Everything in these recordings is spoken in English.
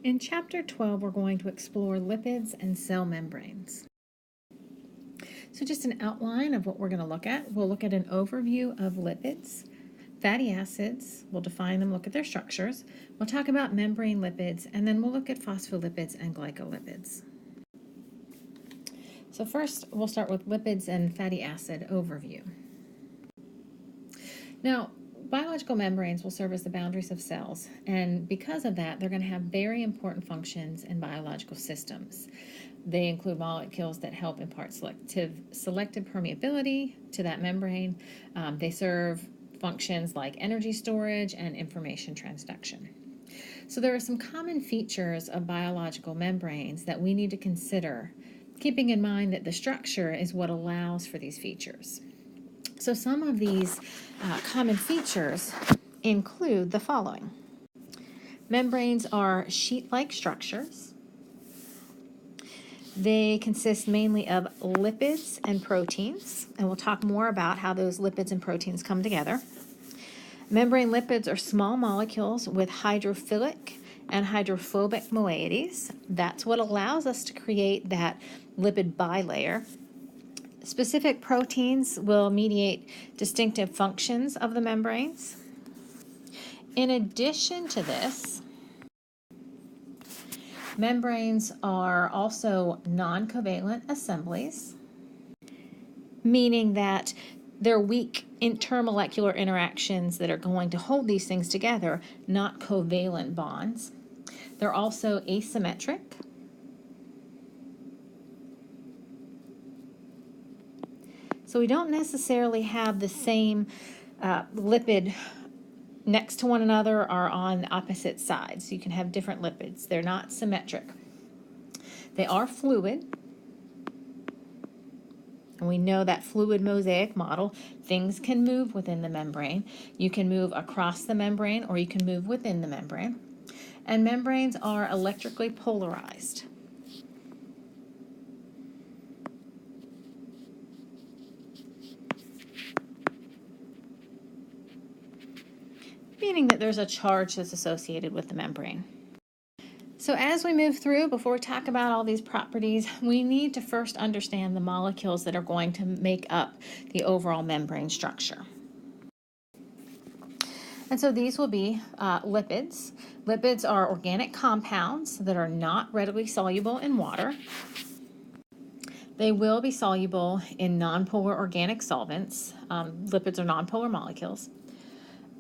In Chapter 12, we're going to explore lipids and cell membranes. So just an outline of what we're going to look at. We'll look at an overview of lipids, fatty acids, we'll define them, look at their structures. We'll talk about membrane lipids, and then we'll look at phospholipids and glycolipids. So first, we'll start with lipids and fatty acid overview. Now, biological membranes will serve as the boundaries of cells, and because of that, they're going to have very important functions in biological systems. They include molecules that help impart selective permeability to that membrane. They serve functions like energy storage and information transduction. So there are some common features of biological membranes that we need to consider, keeping in mind that the structure is what allows for these features. So some of these common features include the following. Membranes are sheet-like structures. They consist mainly of lipids and proteins, and we'll talk more about how those lipids and proteins come together. Membrane lipids are small molecules with hydrophilic and hydrophobic moieties. That's what allows us to create that lipid bilayer. Specific proteins will mediate distinctive functions of the membranes. In addition to this, membranes are also non-covalent assemblies, meaning that they're weak intermolecular interactions that are going to hold these things together, not covalent bonds. They're also asymmetric. So we don't necessarily have the same lipid next to one another or on opposite sides. You can have different lipids. They're not symmetric. They are fluid. And we know that fluid mosaic model, things can move within the membrane. You can move across the membrane or you can move within the membrane. And membranes are electrically polarized. Meaning that there's a charge that's associated with the membrane. So as we move through, before we talk about all these properties, we need to first understand the molecules that are going to make up the overall membrane structure. And so these will be lipids. Lipids are organic compounds that are not readily soluble in water. They will be soluble in nonpolar organic solvents. Lipids are nonpolar molecules.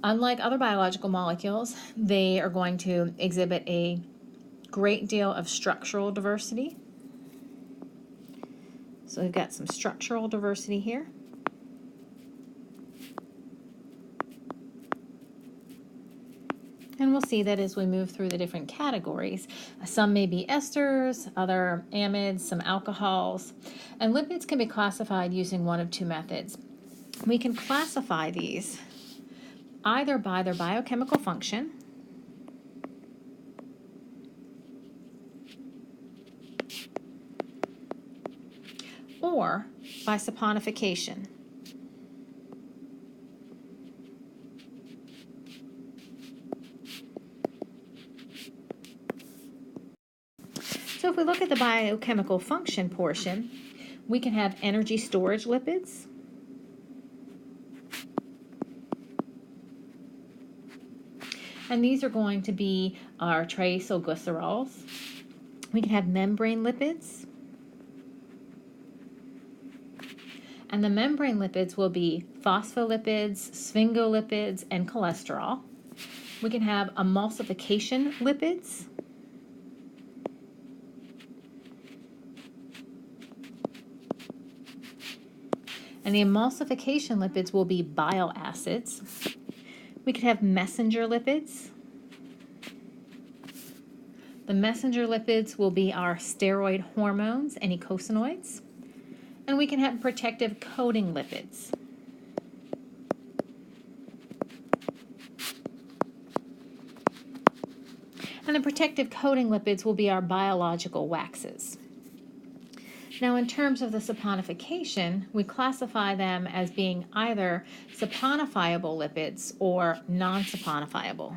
Unlike other biological molecules, they are going to exhibit a great deal of structural diversity. So we've got some structural diversity here. And we'll see that as we move through the different categories. Some may be esters, other amides, some alcohols. And lipids can be classified using one of two methods. We can classify these either by their biochemical function, or by saponification. So if we look at the biochemical function portion, we can have energy storage lipids, and these are going to be our triacylglycerols. We can have membrane lipids, and the membrane lipids will be phospholipids, sphingolipids, and cholesterol. We can have emulsification lipids, and the emulsification lipids will be bile acids. We could have messenger lipids. The messenger lipids will be our steroid hormones and eicosanoids. And we can have protective coating lipids. And the protective coating lipids will be our biological waxes. Now, in terms of the saponification, we classify them as being either saponifiable lipids or non-saponifiable.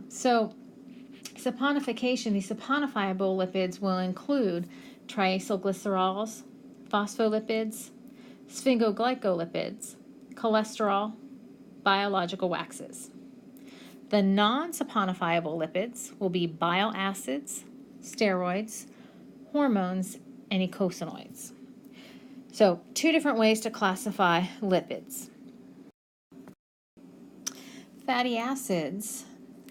So saponification, these saponifiable lipids will include triacylglycerols, phospholipids, sphingoglycolipids, cholesterol, biological waxes. The non-saponifiable lipids will be bile acids, steroids, hormones, and eicosanoids. So, two different ways to classify lipids. Fatty acids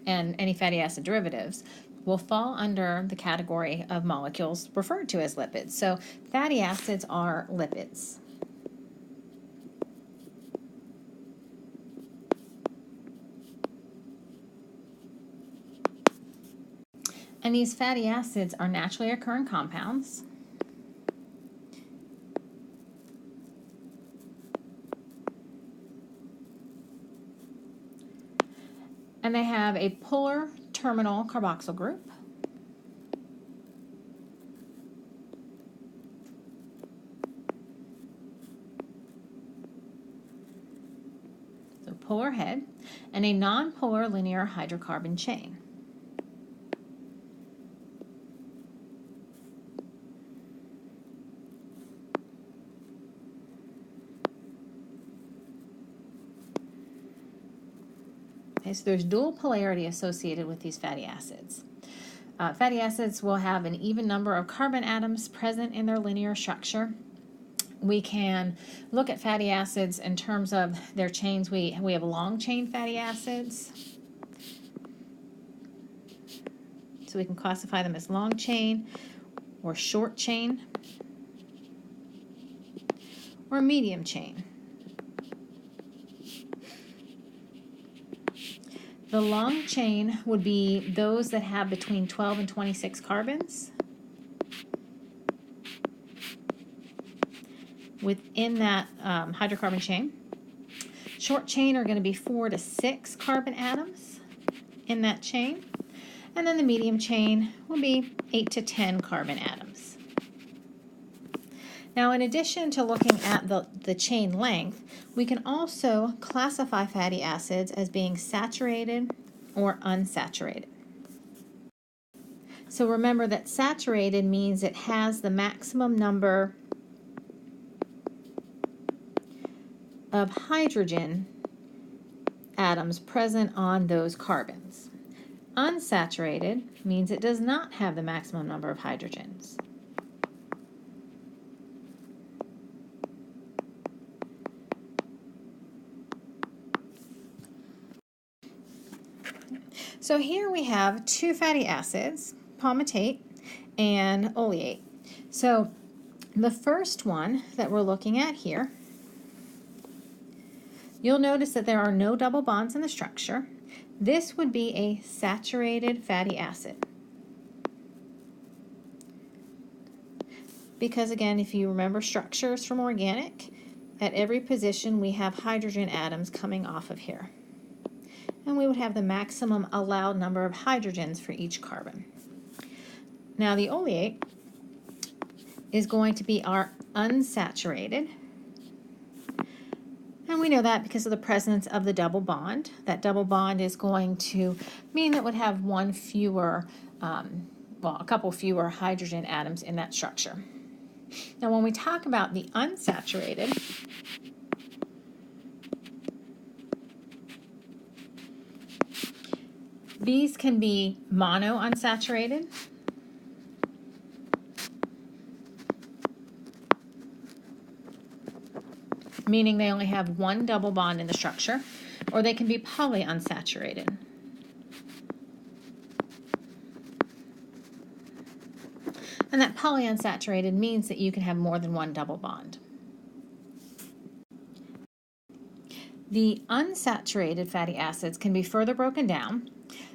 and any fatty acid derivatives will fall under the category of molecules referred to as lipids. So, fatty acids are lipids. And these fatty acids are naturally occurring compounds. And they have a polar terminal carboxyl group. So polar head, and a nonpolar linear hydrocarbon chain. Okay, so there's dual polarity associated with these fatty acids. Fatty acids will have an even number of carbon atoms present in their linear structure. We can look at fatty acids in terms of their chains. We have long chain fatty acids. So we can classify them as long chain or short chain or medium chain. The long chain would be those that have between 12 and 26 carbons. Within that hydrocarbon chain. Short chain are going to be 4 to 6 carbon atoms in that chain. And then the medium chain will be 8 to 10 carbon atoms. Now, in addition to looking at the chain length, we can also classify fatty acids as being saturated or unsaturated. So remember that saturated means it has the maximum number of hydrogen atoms present on those carbons. Unsaturated means it does not have the maximum number of hydrogens. So here we have two fatty acids, palmitate and oleate. So the first one that we're looking at here, you'll notice that there are no double bonds in the structure. This would be a saturated fatty acid. Because again, if you remember structures from organic, at every position we have hydrogen atoms coming off of here. And we would have the maximum allowed number of hydrogens for each carbon. Now the oleate is going to be our unsaturated. And we know that because of the presence of the double bond. That double bond is going to mean that it would have one fewer, a couple fewer hydrogen atoms in that structure. Now when we talk about the unsaturated, these can be monounsaturated, meaning they only have one double bond in the structure, or they can be polyunsaturated. And that polyunsaturated means that you can have more than one double bond. The unsaturated fatty acids can be further broken down.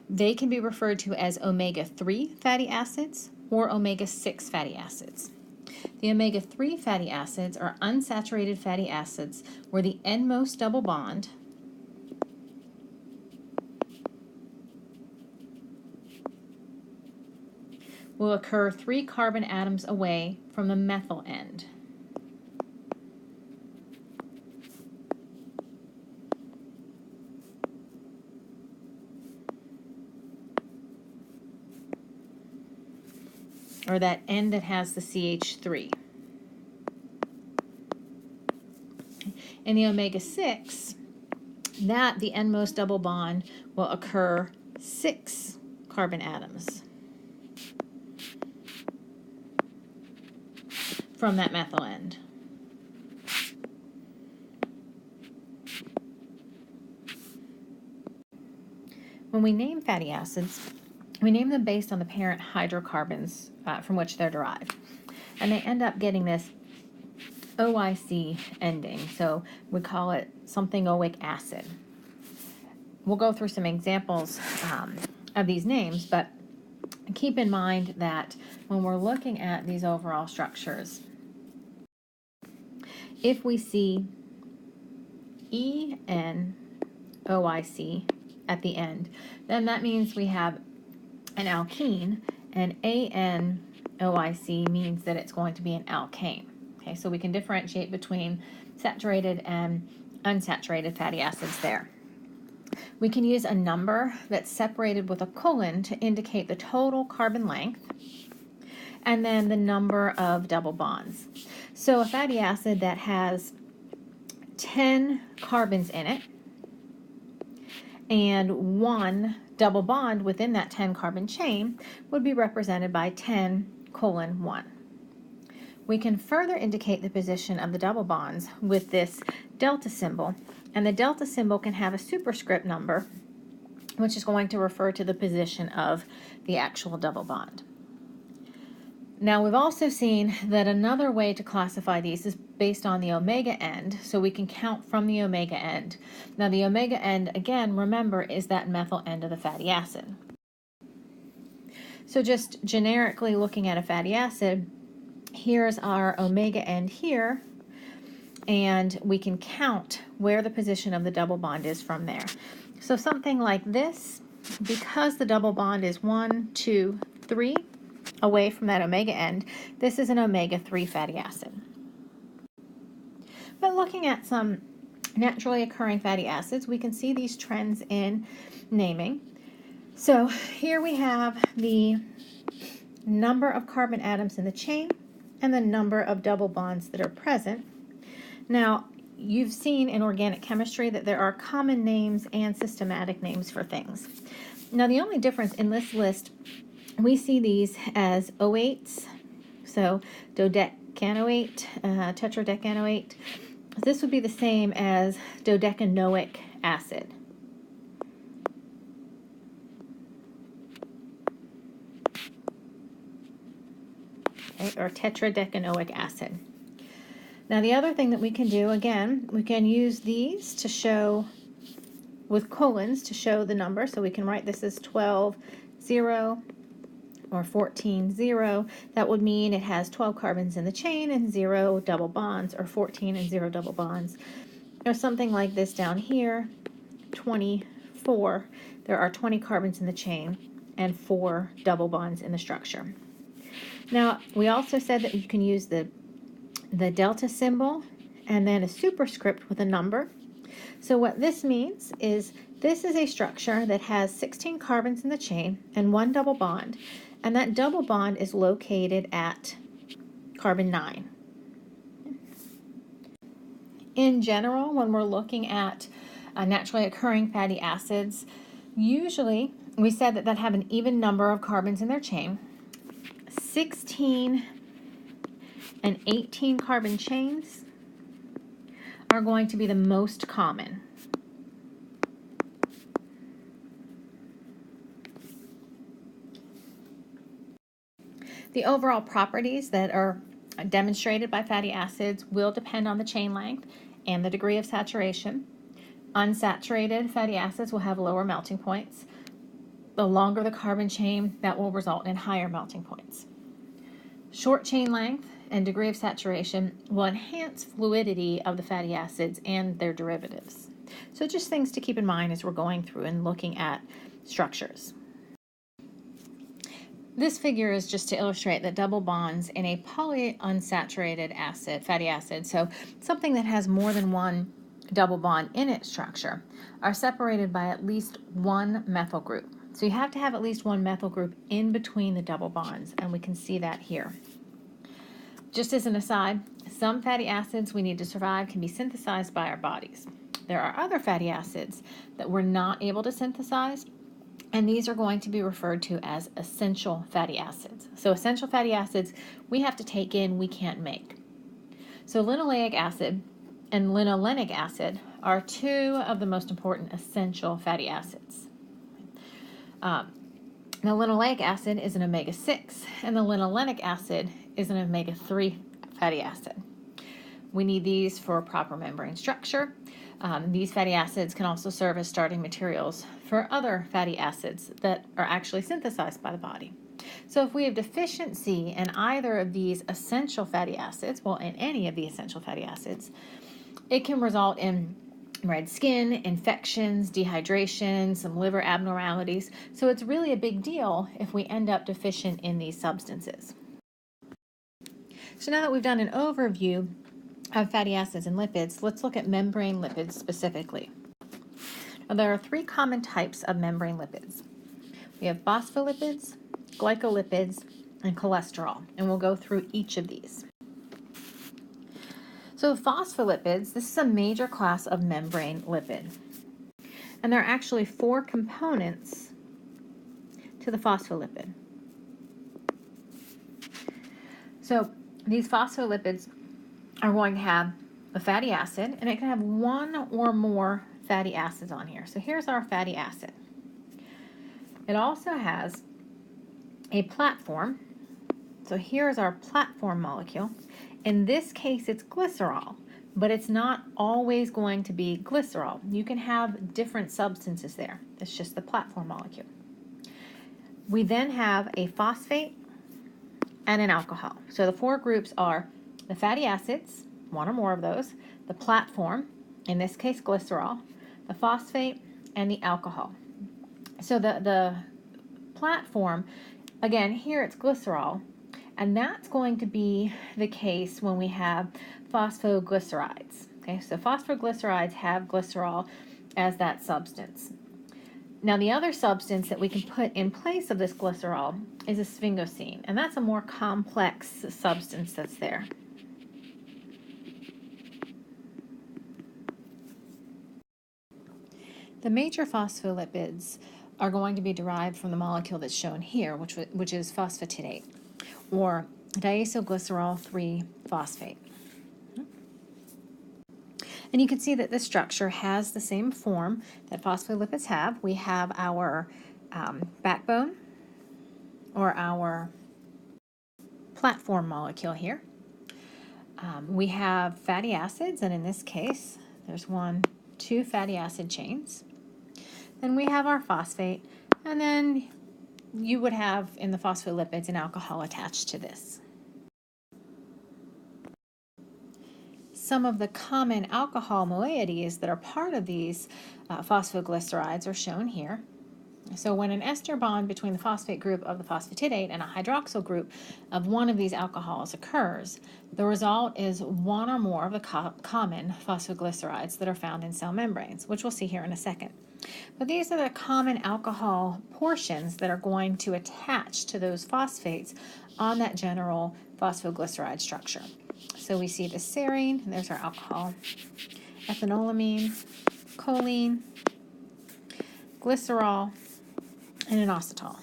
They can be referred to as omega-3 fatty acids or omega-6 fatty acids. The omega-3 fatty acids are unsaturated fatty acids where the endmost double bond will occur 3 carbon atoms away from the methyl end. or that end that has the CH3. In the omega-6, that the endmost double bond will occur 6 carbon atoms from that methyl end. When we name fatty acids, we name them based on the parent hydrocarbons from which they're derived. And they end up getting this OIC ending, so we call it something oic acid. We'll go through some examples of these names, but keep in mind that when we're looking at these overall structures, if we see ENOIC at the end, then that means we have an alkene, and ANOIC means that it's going to be an alkane. Okay, so we can differentiate between saturated and unsaturated fatty acids there. We can use a number that's separated with a colon to indicate the total carbon length, and then the number of double bonds. So a fatty acid that has 10 carbons in it and 1 double bond within that 10 carbon chain would be represented by 10:1. We can further indicate the position of the double bonds with this delta symbol, and the delta symbol can have a superscript number, which is going to refer to the position of the actual double bond. Now, we've also seen that another way to classify these is based on the omega end, so we can count from the omega end. Now, the omega end, again, remember, is that methyl end of the fatty acid. So just generically looking at a fatty acid, here's our omega end here, and we can count where the position of the double bond is from there. So something like this, because the double bond is 1, 2, 3 away from that omega end, this is an omega-3 fatty acid. But looking at some naturally occurring fatty acids, we can see these trends in naming. So here we have the number of carbon atoms in the chain and the number of double bonds that are present. Now, you've seen in organic chemistry that there are common names and systematic names for things. Now, the only difference in this list, we see these as O8s, so dodecanoate, tetradecanoate. This would be the same as dodecanoic acid. Okay, or tetradecanoic acid. Now, the other thing that we can do, again, we can use these to show, with colons, to show the number. So we can write this as 12,0 or 14,0. That would mean it has 12 carbons in the chain and 0 double bonds, or 14 and 0 double bonds. Or something like this down here, 24. There are 20 carbons in the chain and 4 double bonds in the structure. Now, we also said that you can use the delta symbol and then a superscript with a number. So what this means is this is a structure that has 16 carbons in the chain and 1 double bond, and that double bond is located at carbon 9. In general, when we're looking at naturally occurring fatty acids, usually we said that have an even number of carbons in their chain. 16 and 18 carbon chains are going to be the most common. The overall properties that are demonstrated by fatty acids will depend on the chain length and the degree of saturation. Unsaturated fatty acids will have lower melting points. The longer the carbon chain, that will result in higher melting points. Short chain length and degree of saturation will enhance fluidity of the fatty acids and their derivatives. So just things to keep in mind as we're going through and looking at structures. This figure is just to illustrate that double bonds in a polyunsaturated acid, fatty acid, so something that has more than one double bond in its structure, are separated by at least one methyl group. So you have to have at least one methyl group in between the double bonds, and we can see that here. Just as an aside, some fatty acids we need to survive can be synthesized by our bodies. There are other fatty acids that we're not able to synthesize, and these are going to be referred to as essential fatty acids. So essential fatty acids we have to take in, we can't make. So linoleic acid and linolenic acid are two of the most important essential fatty acids. The linoleic acid is an omega-6, and the linolenic acid is an omega-3 fatty acid. We need these for proper membrane structure. These fatty acids can also serve as starting materials for other fatty acids that are actually synthesized by the body. So if we have deficiency in either of these essential fatty acids, well, in any of the essential fatty acids, it can result in red skin, infections, dehydration, some liver abnormalities. So it's really a big deal if we end up deficient in these substances. So now that we've done an overview of fatty acids and lipids, let's look at membrane lipids specifically. Now, there are three common types of membrane lipids. We have phospholipids, glycolipids, and cholesterol, and we'll go through each of these. So phospholipids, this is a major class of membrane lipid. And there are actually four components to the phospholipid. So these phospholipids are going to have a fatty acid, and it can have one or more fatty acids on here. So here's our fatty acid. It also has a platform. So here's our platform molecule. In this case, it's glycerol, but it's not always going to be glycerol. You can have different substances there. It's just the platform molecule. We then have a phosphate and an alcohol. So the four groups are the fatty acids, one or more of those, the platform, in this case glycerol, the phosphate, and the alcohol. So the platform, again, here it's glycerol, and that's going to be the case when we have phosphoglycerides. Okay, so phosphoglycerides have glycerol as that substance. Now, the other substance that we can put in place of this glycerol is a sphingosine, and that's a more complex substance that's there. The major phospholipids are going to be derived from the molecule that's shown here, which is phosphatidate, or diacylglycerol 3-phosphate. And you can see that this structure has the same form that phospholipids have. We have our backbone, or our platform molecule here. We have fatty acids, and in this case, there's 2 fatty acid chains. Then we have our phosphate, and then you would have in the phospholipids an alcohol attached to this. Some of the common alcohol moieties that are part of these phosphoglycerides are shown here. So when an ester bond between the phosphate group of the phosphatidate and a hydroxyl group of one of these alcohols occurs, the result is one or more of the common phosphoglycerides that are found in cell membranes, which we'll see here in a second. But these are the common alcohol portions that are going to attach to those phosphates on that general phosphoglyceride structure. So we see the serine, and there's our alcohol, ethanolamine, choline, glycerol, and inositol.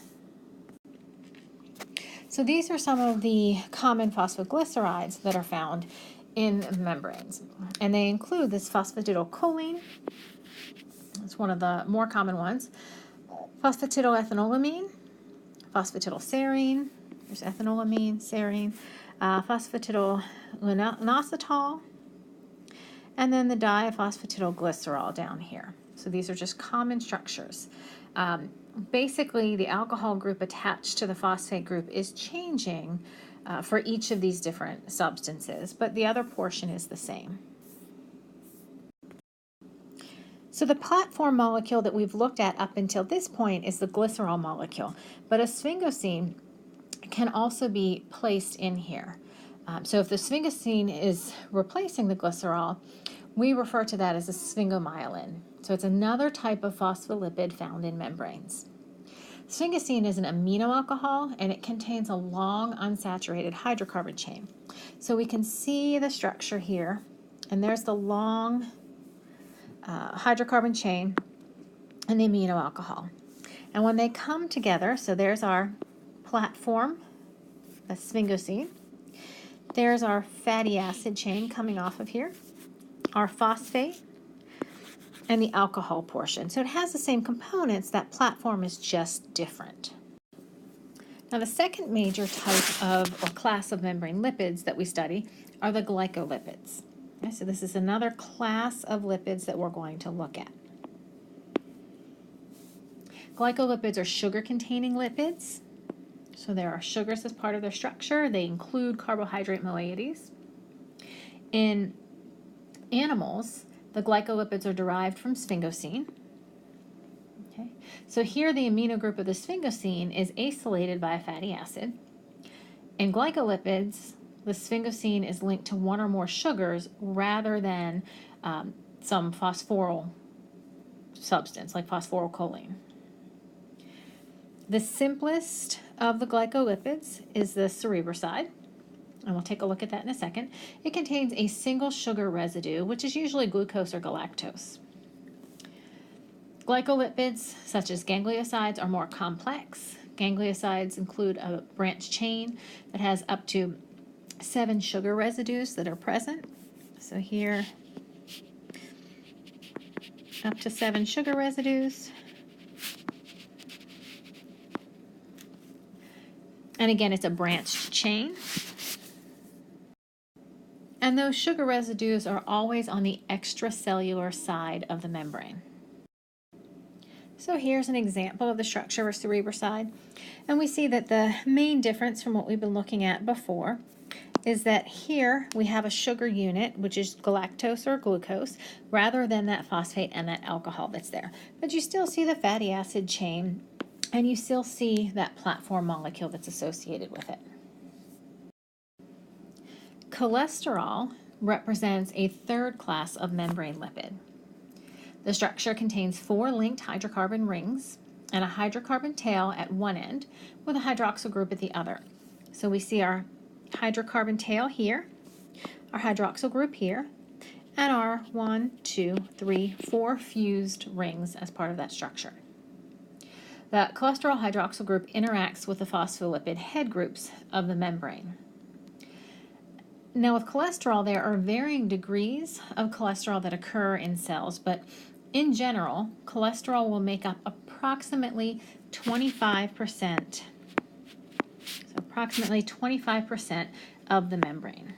So these are some of the common phosphoglycerides that are found in membranes, and they include this phosphatidylcholine. It's one of the more common ones. Phosphatidylethynolamine, phosphatidylserine, there's ethanolamine, serine, phosphatidylinositol, and then the diphosphatidyl down here. So these are just common structures. Basically, the alcohol group attached to the phosphate group is changing for each of these different substances, but the other portion is the same. So the platform molecule that we've looked at up until this point is the glycerol molecule, but a sphingosine can also be placed in here. So if the sphingosine is replacing the glycerol, we refer to that as a sphingomyelin. So it's another type of phospholipid found in membranes. Sphingosine is an amino alcohol, and it contains a long unsaturated hydrocarbon chain. So we can see the structure here, and there's the long hydrocarbon chain and the amino alcohol. And when they come together, so there's our platform, the sphingosine. There's our fatty acid chain coming off of here, our phosphate, and the alcohol portion. So it has the same components, that platform is just different. Now the second major type of or class of membrane lipids that we study are the glycolipids. Okay, so this is another class of lipids that we're going to look at. Glycolipids are sugar-containing lipids. So there are sugars as part of their structure. They include carbohydrate moieties. In animals, the glycolipids are derived from sphingosine. Okay. So here the amino group of the sphingosine is acylated by a fatty acid. In glycolipids, the sphingosine is linked to one or more sugars rather than some phosphoryl substance like phosphorylcholine. The simplest of the glycolipids is the cerebroside, and we'll take a look at that in a second. It contains a single sugar residue, which is usually glucose or galactose. Glycolipids, such as gangliosides, are more complex. Gangliosides include a branched chain that has up to 7 sugar residues that are present. So here, up to 7 sugar residues. And again, it's a branched chain. And those sugar residues are always on the extracellular side of the membrane. So here's an example of the structure of cerebroside. And we see that the main difference from what we've been looking at before is that here we have a sugar unit, which is galactose or glucose, rather than that phosphate and that alcohol that's there. But you still see the fatty acid chain, and you still see that platform molecule that's associated with it. Cholesterol represents a third class of membrane lipid. The structure contains 4 linked hydrocarbon rings and a hydrocarbon tail at one end with a hydroxyl group at the other. So we see our hydrocarbon tail here, our hydroxyl group here, and our 1, 2, 3, 4 fused rings as part of that structure. The cholesterol hydroxyl group interacts with the phospholipid head groups of the membrane. Now with cholesterol, there are varying degrees of cholesterol that occur in cells, but in general, cholesterol will make up approximately 25%, so approximately 25% of the membrane.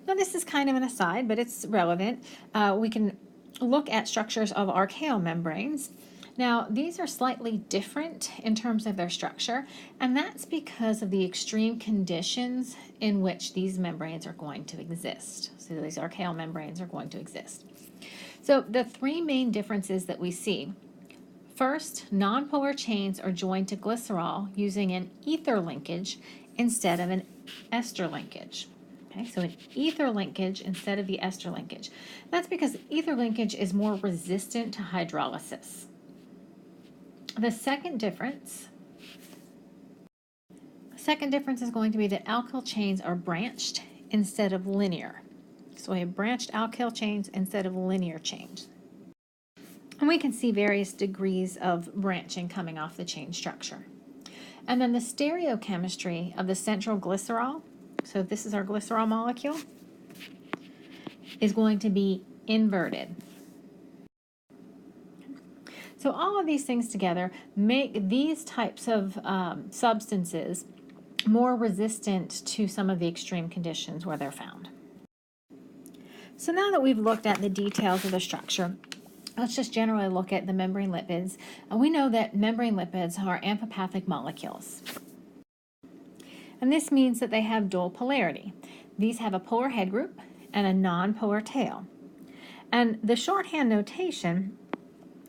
Now this is kind of an aside, but it's relevant. We can look at structures of archaeal membranes. Now, these are slightly different in terms of their structure, and that's because of the extreme conditions in which these membranes are going to exist. So these archaeal membranes are going to exist. So the 3 main differences that we see. First, nonpolar chains are joined to glycerol using an ether linkage instead of an ester linkage. Okay, so an ether linkage instead of the ester linkage. That's because ether linkage is more resistant to hydrolysis. The second difference is going to be that alkyl chains are branched instead of linear. So we have branched alkyl chains instead of linear chains. And we can see various degrees of branching coming off the chain structure. And then the stereochemistry of the central glycerol, so this is our glycerol molecule, is going to be inverted. So all of these things together make these types of substances more resistant to some of the extreme conditions where they're found. So now that we've looked at the details of the structure, let's just generally look at the membrane lipids. And we know that membrane lipids are amphipathic molecules. And this means that they have dual polarity. These have a polar head group and a non-polar tail. And the shorthand notation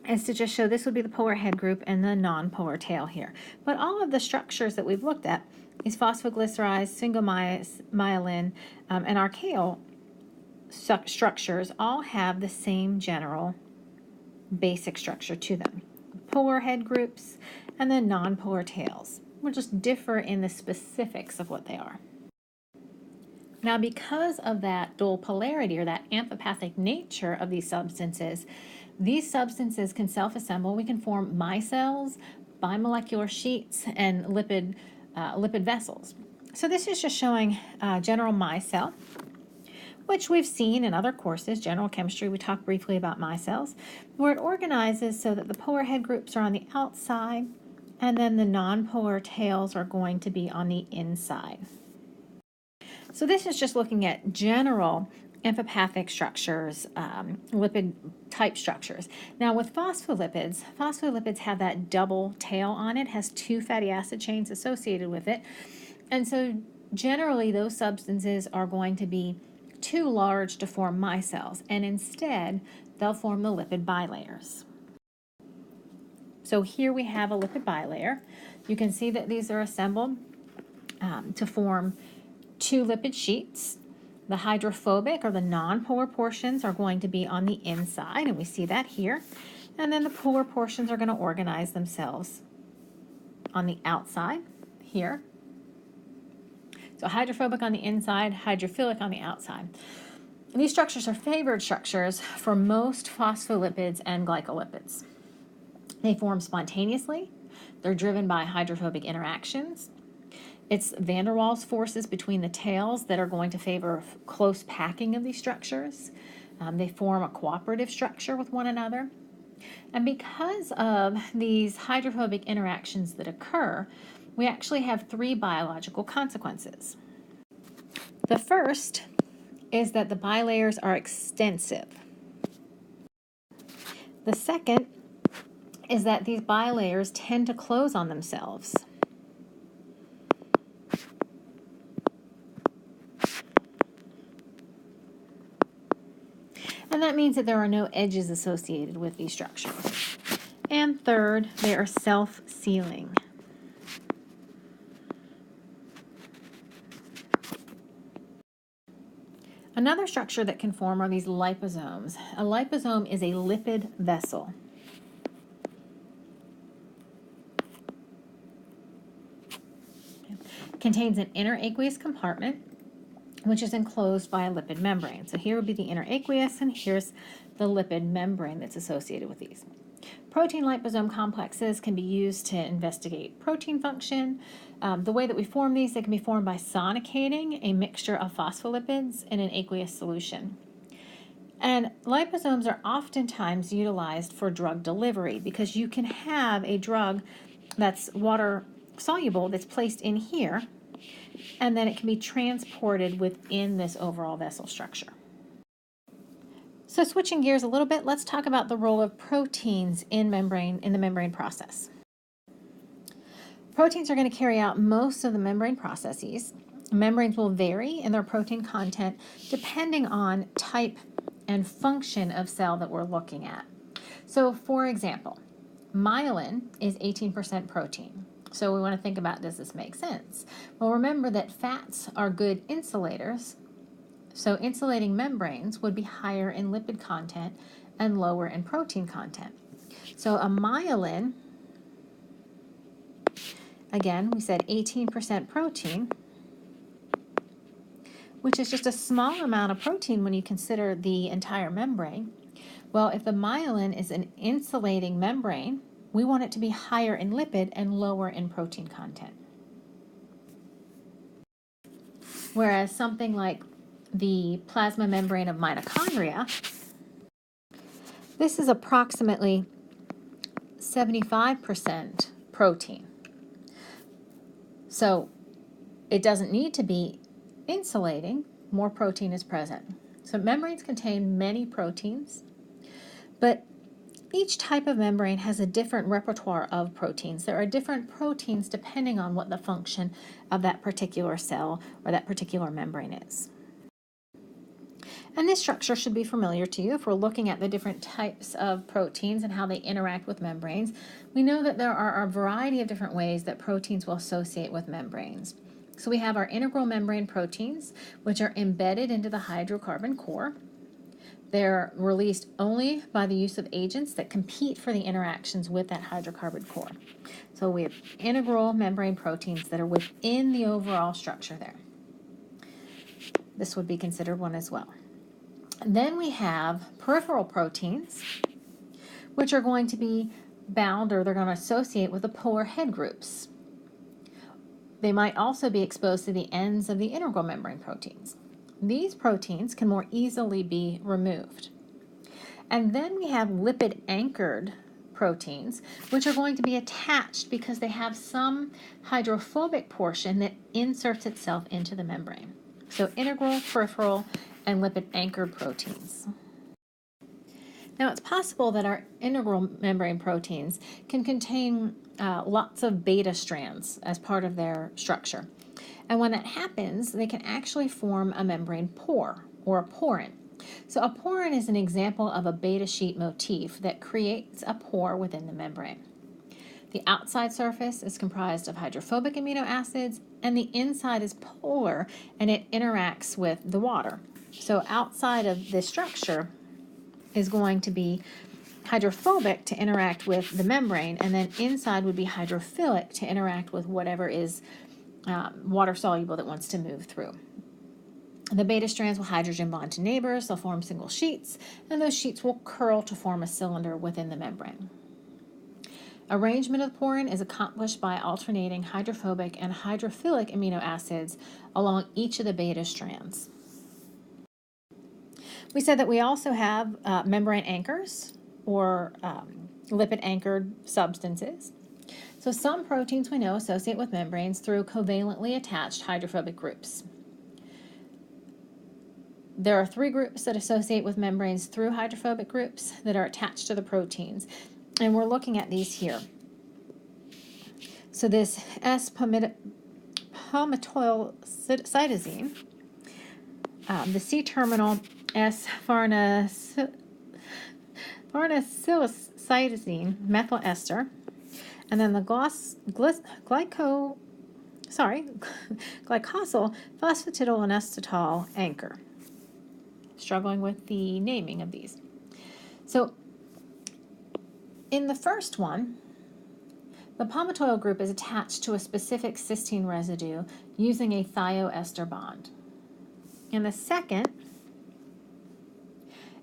is to just show this would be the polar head group and the non-polar tail here. But all of the structures that we've looked at, these phosphoglycerides, sphingomyelin, and archaeal, structures all have the same general basic structure to them. Polar head groups and then non-polar tails will just differ in the specifics of what they are. Now, because of that dual polarity or that amphipathic nature of these substances can self-assemble. We can form micelles, bimolecular sheets, and lipid vessels. So this is just showing general micelle, which we've seen in other courses. General chemistry, we talked briefly about micelles, where it organizes so that the polar head groups are on the outside, and then the non-polar tails are going to be on the inside. So this is just looking at general amphipathic structures, lipid type structures. Now with phospholipids have that double tail on it, has two fatty acid chains associated with it. And so generally those substances are going to be too large to form micelles, and instead they'll form the lipid bilayers. So here we have a lipid bilayer. You can see that these are assembled to form two lipid sheets. The hydrophobic or the non-polar portions are going to be on the inside, and we see that here. And then the polar portions are going to organize themselves on the outside here. So hydrophobic on the inside, hydrophilic on the outside. And these structures are favored structures for most phospholipids and glycolipids. They form spontaneously. They're driven by hydrophobic interactions. It's van der Waals forces between the tails that are going to favor close packing of these structures. They form a cooperative structure with one another. And because of these hydrophobic interactions that occur, we actually have three biological consequences. The first is that the bilayers are extensive. The second is that these bilayers tend to close on themselves. And that means that there are no edges associated with these structures. And third, they are self-sealing. Another structure that can form are these liposomes. A liposome is a lipid vessel. It contains an inner aqueous compartment, which is enclosed by a lipid membrane. So here would be the inner aqueous, and here's the lipid membrane that's associated with these. Protein liposome complexes can be used to investigate protein function. The way that we form these, they can be formed by sonicating a mixture of phospholipids in an aqueous solution. And liposomes are oftentimes utilized for drug delivery because you can have a drug that's water soluble that's placed in here, and then it can be transported within this overall vessel structure. So switching gears a little bit, let's talk about the role of proteins in the membrane process. Proteins are going to carry out most of the membrane processes. Membranes will vary in their protein content depending on type and function of cell that we're looking at. So for example, myelin is 18% protein. So we want to think about, does this make sense? Well, remember that fats are good insulators. So insulating membranes would be higher in lipid content and lower in protein content. So a myelin, again, we said 18% protein, which is just a small amount of protein when you consider the entire membrane. Well, if the myelin is an insulating membrane, we want it to be higher in lipid and lower in protein content. Whereas something like the plasma membrane of mitochondria, this is approximately 75% protein. So it doesn't need to be insulating, more protein is present. So membranes contain many proteins, but each type of membrane has a different repertoire of proteins. There are different proteins depending on what the function of that particular cell or that particular membrane is. And this structure should be familiar to you if we're looking at the different types of proteins and how they interact with membranes. We know that there are a variety of different ways that proteins will associate with membranes. So we have our integral membrane proteins, which are embedded into the hydrocarbon core. They're released only by the use of agents that compete for the interactions with that hydrocarbon core. So we have integral membrane proteins that are within the overall structure there. This would be considered one as well. And then we have peripheral proteins, which are going to be bound, or they're going to associate with the polar head groups. They might also be exposed to the ends of the integral membrane proteins. These proteins can more easily be removed. And then we have lipid-anchored proteins, which are going to be attached because they have some hydrophobic portion that inserts itself into the membrane. So integral, peripheral, and lipid-anchored proteins. Now, it's possible that our integral membrane proteins can contain lots of beta strands as part of their structure. And when that happens, they can actually form a membrane pore or a porin. So a porin is an example of a beta sheet motif that creates a pore within the membrane. The outside surface is comprised of hydrophobic amino acids, and the inside is polar, and it interacts with the water. So outside of this structure is going to be hydrophobic to interact with the membrane, and then inside would be hydrophilic to interact with whatever is water soluble that wants to move through. The beta strands will hydrogen bond to neighbors, they'll form single sheets, and those sheets will curl to form a cylinder within the membrane. Arrangement of the porin is accomplished by alternating hydrophobic and hydrophilic amino acids along each of the beta strands. We said that we also have membrane anchors, or lipid-anchored substances. So some proteins we know associate with membranes through covalently attached hydrophobic groups. There are 3 groups that associate with membranes through hydrophobic groups that are attached to the proteins, and we're looking at these here. So this S-palmitoylcytosine, the C-terminal S-farnesylcytosine methyl ester, and then the glycosyl phosphatidylinositol anchor. Struggling with the naming of these. So in the first one, the palmitoyl group is attached to a specific cysteine residue using a thioester bond. In the second,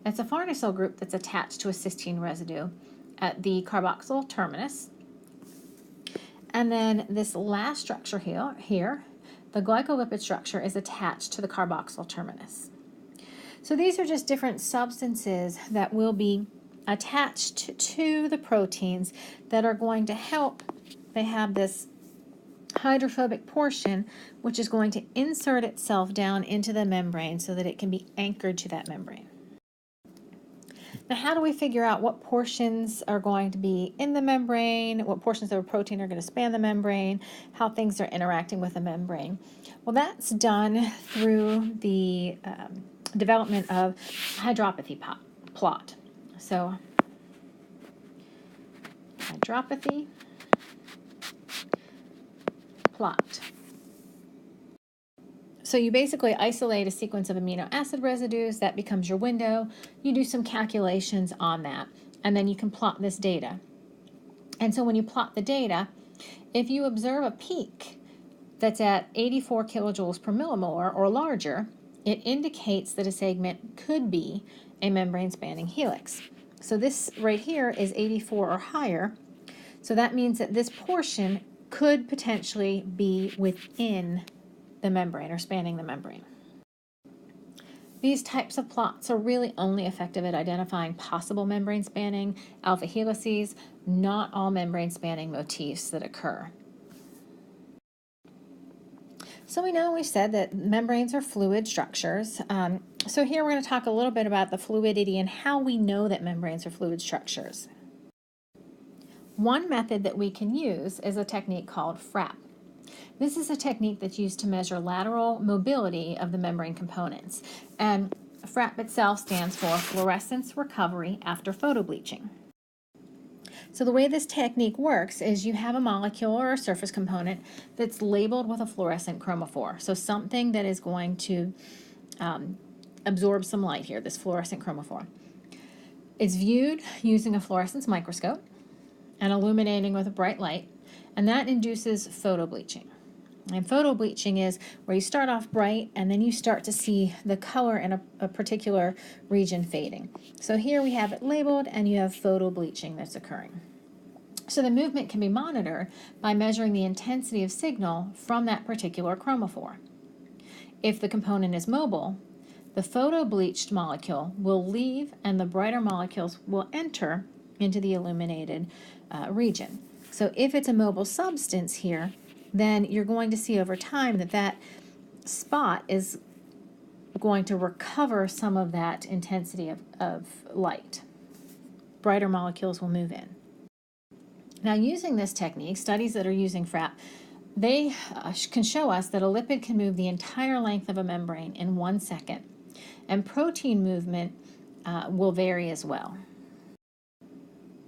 it's a farnesyl group that's attached to a cysteine residue at the carboxyl terminus. And then this last structure here, the glycolipid structure, is attached to the carboxyl terminus. So these are just different substances that will be attached to the proteins that are going to help. They have this hydrophobic portion, which is going to insert itself down into the membrane so that it can be anchored to that membrane. Now, how do we figure out what portions are going to be in the membrane, what portions of a protein are going to span the membrane, how things are interacting with the membrane? Well, that's done through the development of hydropathy plot. So, hydropathy plot. So you basically isolate a sequence of amino acid residues, that becomes your window. You do some calculations on that, and then you can plot this data. And so when you plot the data, if you observe a peak that's at 84 kilojoules per millimolar or larger, it indicates that a segment could be a membrane-spanning helix. So this right here is 84 or higher, so that means that this portion could potentially be within the membrane or spanning the membrane. These types of plots are really only effective at identifying possible membrane spanning alpha helices, not all membrane spanning motifs that occur. So we said that membranes are fluid structures. So here we're going to talk a little bit about the fluidity and how we know that membranes are fluid structures. One method that we can use is a technique called FRAP. This is a technique that's used to measure lateral mobility of the membrane components. And FRAP itself stands for fluorescence recovery after photobleaching. So the way this technique works is you have a molecule or a surface component that's labeled with a fluorescent chromophore. So something that is going to absorb some light here, this fluorescent chromophore. It's viewed using a fluorescence microscope and illuminating with a bright light, and that induces photobleaching. And photobleaching is where you start off bright and then you start to see the color in a particular region fading. So here we have it labeled and you have photobleaching that's occurring. So the movement can be monitored by measuring the intensity of signal from that particular chromophore. If the component is mobile, the photobleached molecule will leave and the brighter molecules will enter into the illuminated region. So if it's a mobile substance here, then you're going to see over time that that spot is going to recover some of that intensity of light. Brighter molecules will move in. Now, using this technique, studies that are using FRAP, they can show us that a lipid can move the entire length of a membrane in 1 second, and protein movement will vary as well.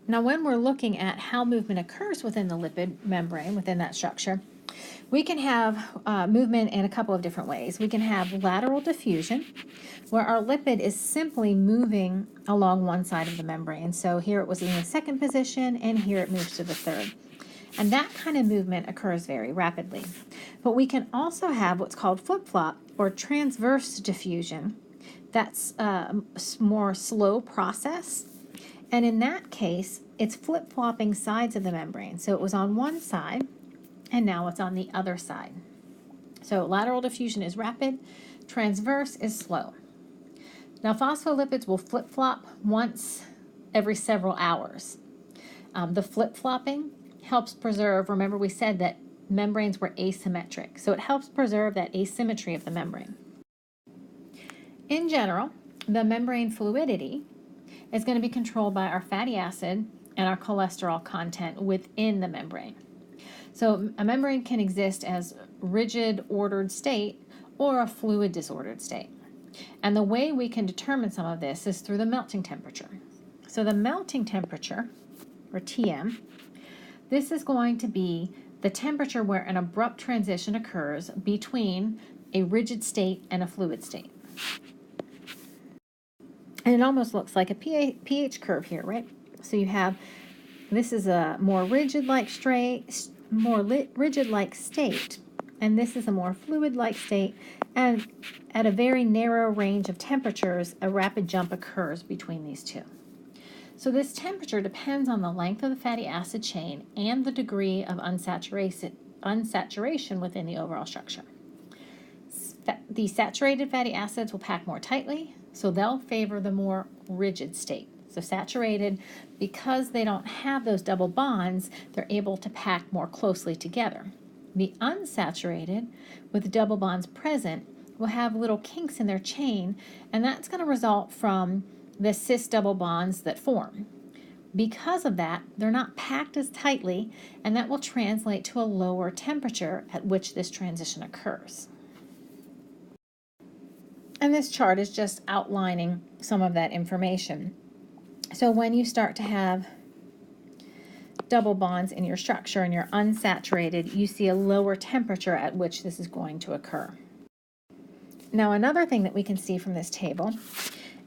Now, when we're looking at how movement occurs within the lipid membrane, within that structure, we can have movement in a couple of different ways. We can have lateral diffusion, where our lipid is simply moving along one side of the membrane. So here it was in the second position, and here it moves to the third. And that kind of movement occurs very rapidly. But we can also have what's called flip-flop or transverse diffusion. That's a more slow process. And in that case, it's flip-flopping sides of the membrane. So it was on one side, and now it's on the other side. So lateral diffusion is rapid, transverse is slow. Now, phospholipids will flip-flop once every several hours. The flip-flopping helps preserve, remember we said that membranes were asymmetric, so it helps preserve that asymmetry of the membrane. In general, the membrane fluidity is going to be controlled by our fatty acid and our cholesterol content within the membrane. So a membrane can exist as rigid ordered state or a fluid disordered state. And the way we can determine some of this is through the melting temperature. So the melting temperature, or TM, this is going to be the temperature where an abrupt transition occurs between a rigid state and a fluid state. And it almost looks like a pH curve here, right? So you have, this is a more rigid-like state, and this is a more fluid-like state, and at a very narrow range of temperatures, a rapid jump occurs between these two. So this temperature depends on the length of the fatty acid chain and the degree of unsaturation within the overall structure. The saturated fatty acids will pack more tightly, so they'll favor the more rigid state. So saturated, because they don't have those double bonds, they're able to pack more closely together. The unsaturated, with double bonds present, will have little kinks in their chain, and that's going to result from the cis double bonds that form. Because of that, they're not packed as tightly, and that will translate to a lower temperature at which this transition occurs. And this chart is just outlining some of that information. So when you start to have double bonds in your structure and you're unsaturated, you see a lower temperature at which this is going to occur. Now, another thing that we can see from this table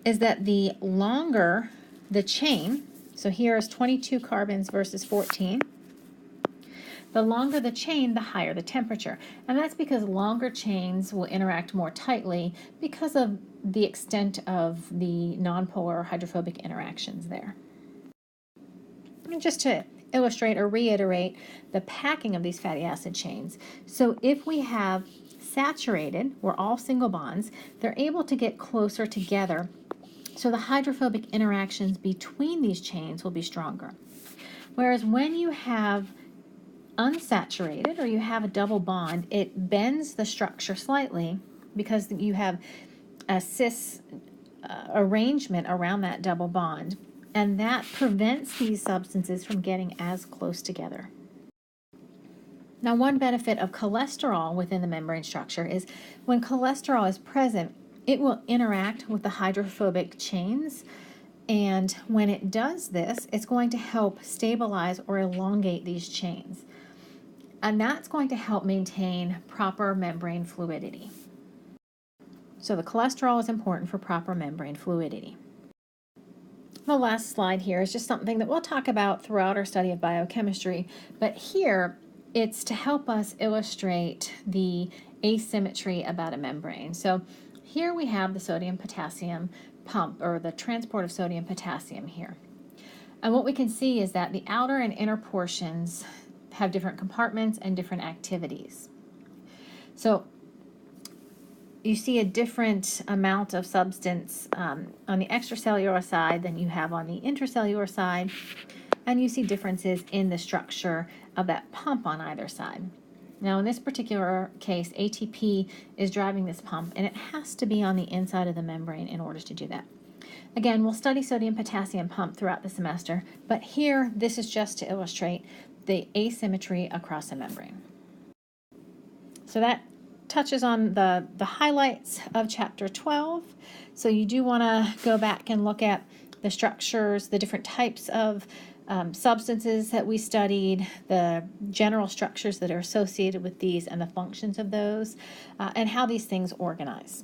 is that the longer the chain, so here is 22 carbons versus 14, the longer the chain, the higher the temperature. And that's because longer chains will interact more tightly because of the extent of the nonpolar hydrophobic interactions there. And just to illustrate or reiterate the packing of these fatty acid chains. So if we have saturated, we're all single bonds, they're able to get closer together. So the hydrophobic interactions between these chains will be stronger. Whereas when you have unsaturated or you have a double bond, it bends the structure slightly because you have a cis arrangement around that double bond, and that prevents these substances from getting as close together. Now, one benefit of cholesterol within the membrane structure is when cholesterol is present, it will interact with the hydrophobic chains And when it does this, it's going to help stabilize or elongate these chains. And that's going to help maintain proper membrane fluidity. So the cholesterol is important for proper membrane fluidity. The last slide here is just something that we'll talk about throughout our study of biochemistry, but here it's to help us illustrate the asymmetry about a membrane. So here we have the sodium-potassium pump, or the transport of sodium-potassium here. And what we can see is that the outer and inner portions have different compartments and different activities. So you see a different amount of substance on the extracellular side than you have on the intracellular side, and you see differences in the structure of that pump on either side. Now in this particular case, ATP is driving this pump, and it has to be on the inside of the membrane in order to do that. Again, we'll study sodium-potassium pump throughout the semester, but here this is just to illustrate the asymmetry across a membrane. So that touches on the highlights of chapter 12. So you do want to go back and look at the structures, the different types of substances that we studied, the general structures that are associated with these and the functions of those, and how these things organize.